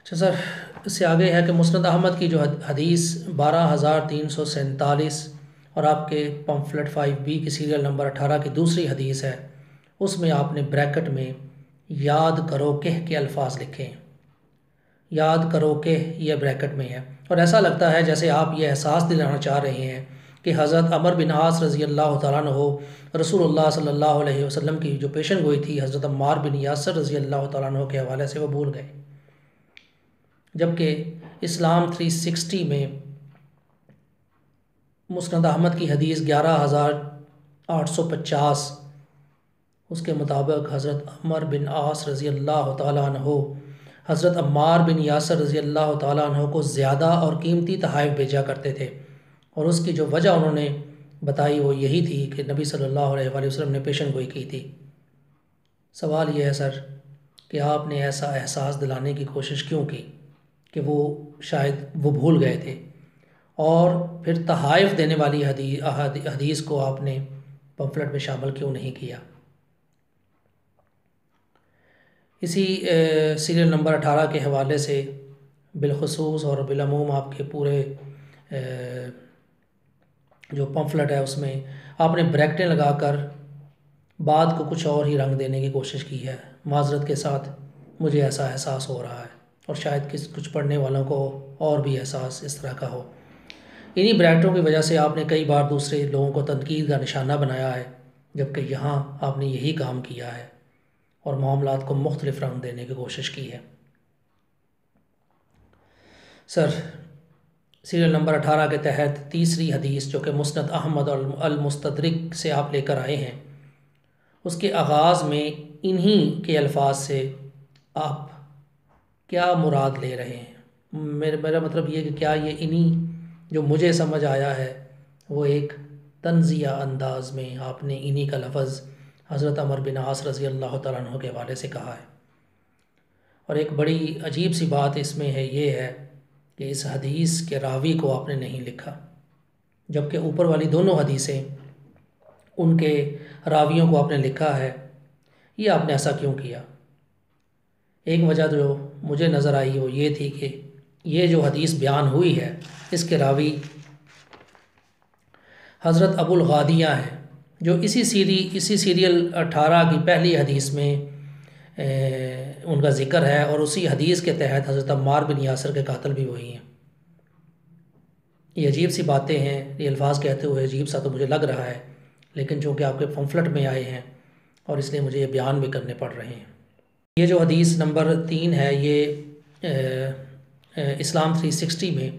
اچھا سر، اس سے آگے ہے کہ مسند احمد کی جو حدیث 12347 اور آپ کے پمفلٹ 5B کی سیریل نمبر 18 کی دوسری حدیث ہے، اس میں آپ نے بریکٹ میں یاد کرو کے الفاظ لکھے ہیں۔ یاد کرو کہ یہ بریکٹ میں ہے، اور ایسا لگتا ہے جیسے آپ یہ احساس دلانا چاہ رہے ہیں کہ حضرت عمر بن عاص رضی اللہ تعالیٰ عنہ رسول اللہ صلی اللہ علیہ وسلم کی جو پیشن گوئی تھی حضرت عمار بن یاسر رضی اللہ تعالیٰ عنہ کے حوالے سے وہ بھول گئے، جبکہ اسلام 360 میں مسند احمد کی حدیث 11850 اس کے مطابق حضرت عمر بن عاص رضی اللہ تعالیٰ عنہ حضرت عمار بن یاسر رضی اللہ تعالیٰ عنہ کو زیادہ اور قیمتی تحائف بھیجا کرتے تھے، اور اس کی جو وجہ انہوں نے بتائی وہ یہی تھی کہ نبی صلی اللہ علیہ وآلہ وسلم نے پیشن گوئی کی تھی۔ سوال یہ ہے سر کہ آپ نے ایسا احساس دلانے کی کوشش کیوں کی کہ وہ شاید وہ بھول گئے تھے، اور پھر تحائف دینے والی حدیث کو آپ نے پمفلٹ میں شامل کیوں نہیں کیا؟ اسی سیریل نمبر 18 کے حوالے سے بالخصوص اور بالعموم آپ کے پورے جو پمفلٹ ہے اس میں آپ نے بریکٹیں لگا کر بات کو کچھ اور ہی رنگ دینے کی کوشش کی ہے۔ معذرت کے ساتھ مجھے ایسا احساس ہو رہا ہے، اور شاید کچھ پڑھنے والوں کو اور بھی احساس اس طرح کا ہو۔ انہی بریکٹوں کی وجہ سے آپ نے کئی بار دوسرے لوگوں کو تنقید کا نشانہ بنایا ہے، جبکہ یہاں آپ نے یہی کام کیا ہے اور معاملات کو مختلف رنگ دینے کی کوشش کی ہے۔ سر، سیریل نمبر 18 کے تحت تیسری حدیث جو کہ مسند احمد اور المستدرک سے آپ لے کر آئے ہیں، اس کے آغاز میں انہی کے الفاظ سے آپ کیا مراد لے رہے ہیں؟ میرا مطلب یہ کہ کیا یہ انہی جو مجھے سمجھ آیا ہے وہ ایک تنزیہ انداز میں آپ نے انہی کا لفظ حضرت عمر بن عاص رضی اللہ تعالیٰ عنہ کے حوالے سے کہا ہے؟ اور ایک بڑی عجیب سی بات اس میں ہے یہ ہے کہ اس حدیث کے راوی کو آپ نے نہیں لکھا، جبکہ اوپر والی دونوں حدیثیں ان کے راویوں کو آپ نے لکھا ہے۔ یہ آپ نے ایسا کیوں کیا؟ ایک وجہ جو مجھے نظر آئی وہ یہ تھی کہ یہ جو حدیث بیان ہوئی ہے اس کے راوی حضرت ابو الغادیہ ہیں، جو اسی سیریل 18 کی پہلی حدیث میں ان کا ذکر ہے، اور اسی حدیث کے تحت حضرت عمار بن یاسر کے قاتل بھی وہی ہیں۔ یہ عجیب سی باتیں ہیں، یہ الفاظ کہتے ہوئے عجیب سا تو مجھے لگ رہا ہے، لیکن چونکہ آپ کے پمفلٹ میں آئے ہیں اور اس لیے مجھے یہ بیان بھی کرنے پڑ رہے ہیں۔ یہ جو حدیث نمبر 3 ہے یہ اسلام 360 میں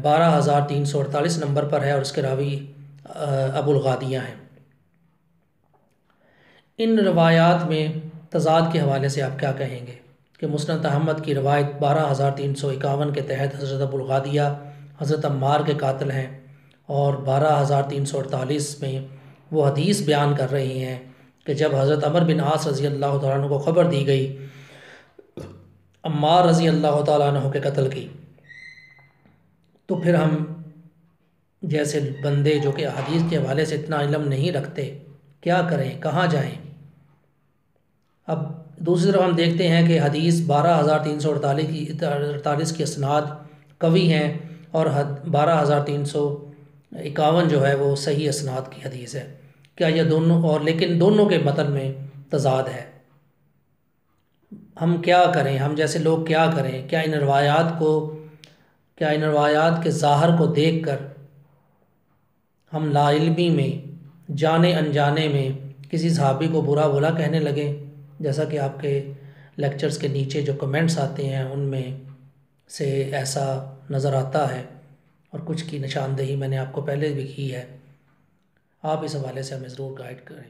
12348 نمبر پر ہے، اور اس کے راوی ابو الغادیہ ہیں۔ ان روایات میں تضاد کے حوالے سے آپ کیا کہیں گے کہ مسند احمد کی روایت 12351 کے تحت حضرت ابو الغادیہ حضرت عمار کے قاتل ہیں، اور 12348 میں وہ حدیث بیان کر رہی ہیں کہ جب حضرت عمر بن عاص رضی اللہ تعالیٰ عنہ کو خبر دی گئی عمار رضی اللہ تعالیٰ عنہ کے قتل کی، تو پھر ہم جیسے بندے جو کہ حدیث کے حوالے سے اتنا علم نہیں رکھتے کیا کریں، کہاں جائیں؟ اب دوسری طرف ہم دیکھتے ہیں کہ حدیث 12348 کی اسناد قوی ہیں، اور 12351 جو ہے وہ صحیح اسناد کی حدیث ہے۔ کیا یہ دونوں اور لیکن دونوں کے متن میں تضاد ہے؟ ہم کیا کریں؟ ہم جیسے لوگ کیا کریں؟ کیا ان روایات کے ظاہر کو دیکھ کر ہم لا علمی میں جانے انجانے میں کسی صحابی کو برا بھلا کہنے لگیں، جیسا کہ آپ کے لیکچرز کے نیچے جو کمنٹس آتے ہیں ان میں سے ایسا نظر آتا ہے، اور کچھ کی نشاندہی میں نے آپ کو پہلے بھی کی ہے۔ آپ اس حوالے سے ہمیں ضرور گائیڈ کریں۔